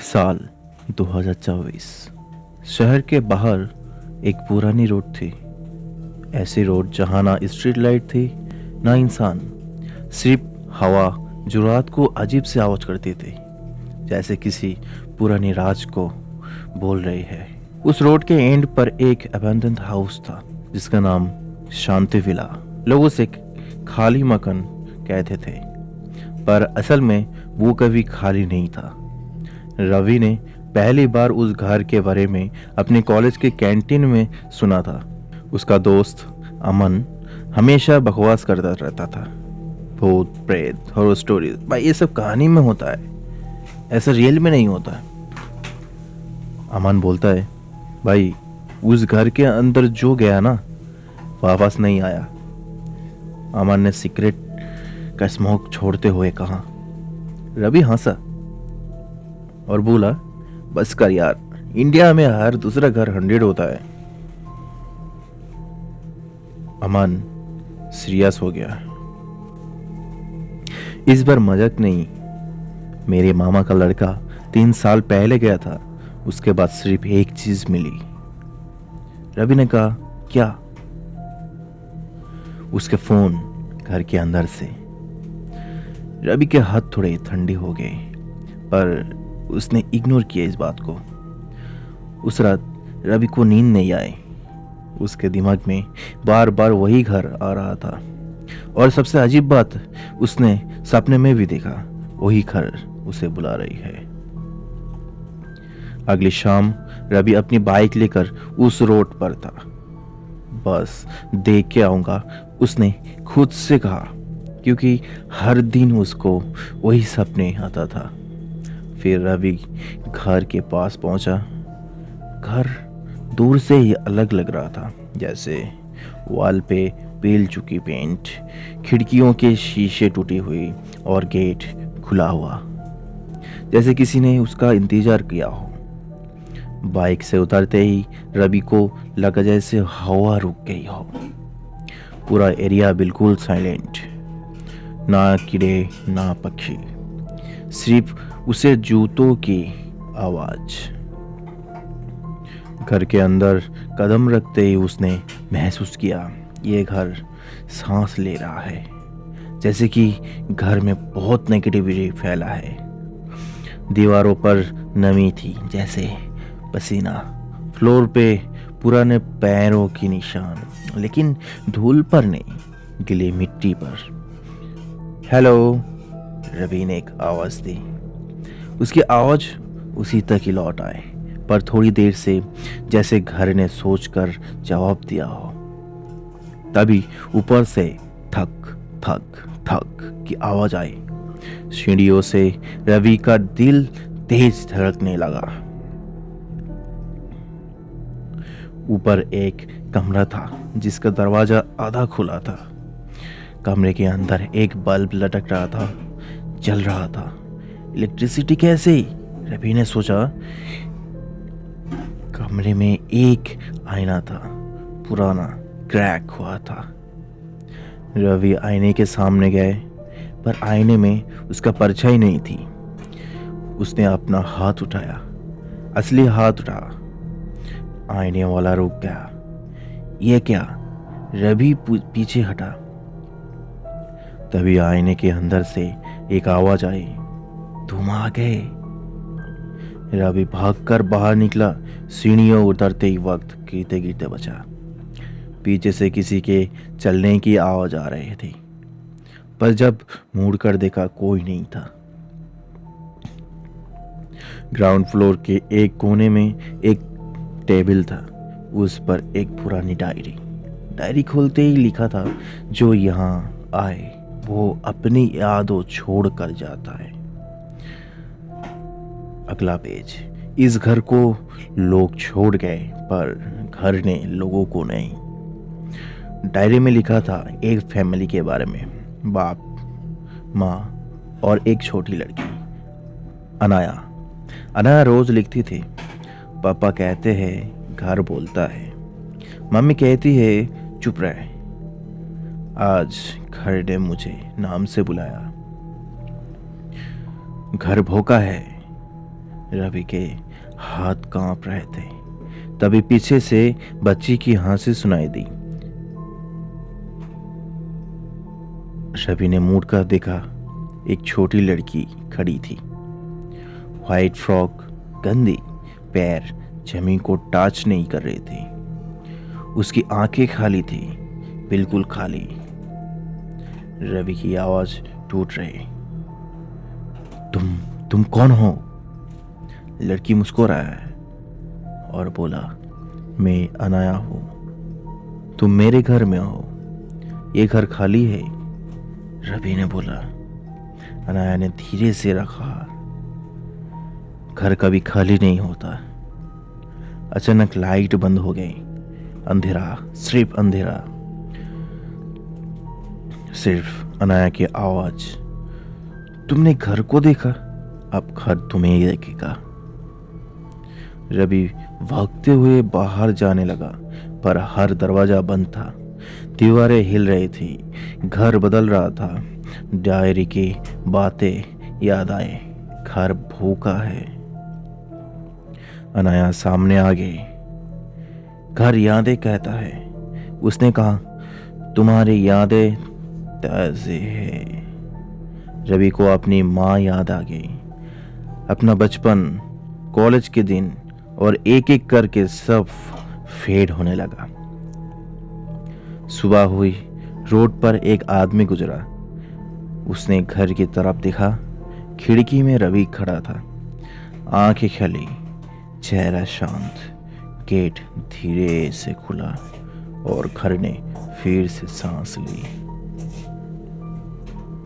साल 2024। शहर के बाहर एक पुरानी रोड थी। ऐसी रोड जहाँ ना स्ट्रीट लाइट थी ना इंसान, सिर्फ हवा जो रात को अजीब से आवाज करती थी, जैसे किसी पुरानी राज को बोल रही है। उस रोड के एंड पर एक अबैंडन्ड हाउस था जिसका नाम शांति विला। लोग उसे खाली मकान कहते थे, पर असल में वो कभी खाली नहीं था। रवि ने पहली बार उस घर के बारे में अपने कॉलेज के कैंटीन में सुना था। उसका दोस्त अमन हमेशा बकवास करता रहता था, भूत प्रेत हॉरर स्टोरीज, भाई ये सब कहानी में होता है, ऐसा रियल में नहीं होता है। अमन बोलता है, भाई उस घर के अंदर जो गया ना वापस नहीं आया। अमन ने सिगरेट का स्मोक छोड़ते हुए कहा। रवि हंसा और बोला, बस कर यार, इंडिया में हर दूसरा घर 100 होता है। अमन सीरियस हो गया। इस बार मजाक नहीं, मेरे मामा का लड़का 3 साल पहले गया था, उसके बाद सिर्फ एक चीज मिली। रवि ने कहा, क्या? उसके फोन घर के अंदर से। रवि के हाथ थोड़े ठंडे हो गए, पर उसने इग्नोर किया इस बात को। उस रात रवि को नींद नहीं आई। उसके दिमाग में बार बार वही घर आ रहा था, और सबसे अजीब बात, उसने सपने में भी देखा वही घर उसे बुला रही है। अगली शाम रवि अपनी बाइक लेकर उस रोड पर था। बस देख के आऊंगा, उसने खुद से कहा, क्योंकि हर दिन उसको वही सपने आता था। फिर रवि घर के पास पहुंचा। घर दूर से ही अलग लग रहा था, जैसे वॉल पे पेल चुकी पेंट, खिड़कियों के शीशे टूटी हुई और गेट खुला हुआ, जैसे किसी ने उसका इंतजार किया हो। बाइक से उतरते ही रवि को लगा जैसे हवा रुक गई हो। पूरा एरिया बिल्कुल साइलेंट, ना कीड़े ना पक्षी, सिर्फ उसे जूतों की आवाज। घर के अंदर कदम रखते ही उसने महसूस किया, ये घर सांस ले रहा है, जैसे कि घर में बहुत नेगेटिविटी फैला है। दीवारों पर नमी थी, जैसे पसीना। फ्लोर पे पुराने पैरों की निशान, लेकिन धूल पर नहीं, गीली मिट्टी पर। हेलो, रवि ने एक आवाज दी। उसकी आवाज उसी तक ही लौट आए, पर थोड़ी देर से, जैसे घर ने सोचकर जवाब दिया हो। तभी ऊपर से थक थक थक की आवाज आई। सीढ़ियों से रवि का दिल तेज धड़कने लगा। ऊपर एक कमरा था जिसका दरवाजा आधा खुला था। कमरे के अंदर एक बल्ब लटक रहा था, जल रहा था। इलेक्ट्रिसिटी कैसे? रवि ने सोचा। कमरे में एक आईना था, पुराना, क्रैक हुआ था। रवि आईने के सामने गए, पर आईने में उसका परछाई नहीं थी। उसने अपना हाथ उठाया, असली हाथ उठाया। आईने वाला रुक गया। यह क्या? रवि पीछे हटा। तभी आईने के अंदर से एक आवाज आई, तुम आ गए। रवि भागकर बाहर निकला। सीढ़ियों उतरते ही वक्त गिरते गिरते बचा। पीछे से किसी के चलने की आवाज आ रही थी, पर जब मुड़कर देखा कोई नहीं था। ग्राउंड फ्लोर के एक कोने में एक टेबल था, उस पर एक पुरानी डायरी खोलते ही लिखा था, जो यहाँ आए वो अपनी यादों छोड़ कर जाता है। अगला पेज, इस घर को लोग छोड़ गए, पर घर ने लोगों को नहीं। डायरी में लिखा था एक फैमिली के बारे में, बाप, माँ और एक छोटी लड़की, अनाया। अनाया रोज लिखती थी, पापा कहते हैं घर बोलता है, मम्मी कहती है चुप रहे। आज घर ने मुझे नाम से बुलाया। घर भौंका है, रवि के हाथ कांप रहे थे। तभी पीछे से बच्ची की हंसी सुनाई दी। रवि ने मुड़कर देखा, एक छोटी लड़की खड़ी थी। व्हाइट फ्रॉक, गंदी, पैर जमीन को टच नहीं कर रहे थे। उसकी आंखें खाली थी, बिल्कुल खाली। रवि की आवाज टूट रही। तुम कौन हो? लड़की मुस्कुराया और बोला, मैं अनाया हूं। तुम मेरे घर में हो, ये घर खाली है। रवि ने बोला। अनाया ने धीरे से रखा, घर कभी खाली नहीं होता। अचानक लाइट बंद हो गई। अंधेरा, सिर्फ अंधेरा, सिर्फ अनाया की आवाज। तुमने घर को देखा, अब घर तुम्हें ही देखेगा। रवि भागते हुए बाहर जाने लगा, पर हर दरवाजा बंद था। दीवारें हिल रही थी, घर बदल रहा था। डायरी की बातें याद आए, घर भूखा है। अनाया सामने आ गई। घर यादें कहता है, उसने कहा। तुम्हारी यादें ताज़ी है। रवि को अपनी माँ याद आ गई, अपना बचपन, कॉलेज के दिन, और एक एक करके सब फेड होने लगा। सुबह हुई, रोड पर एक आदमी गुजरा। उसने घर की तरफ देखा। खिड़की में रवि खड़ा था, आंखें खली, चेहरा शांत। गेट धीरे से खुला और घर ने फिर से सांस ली।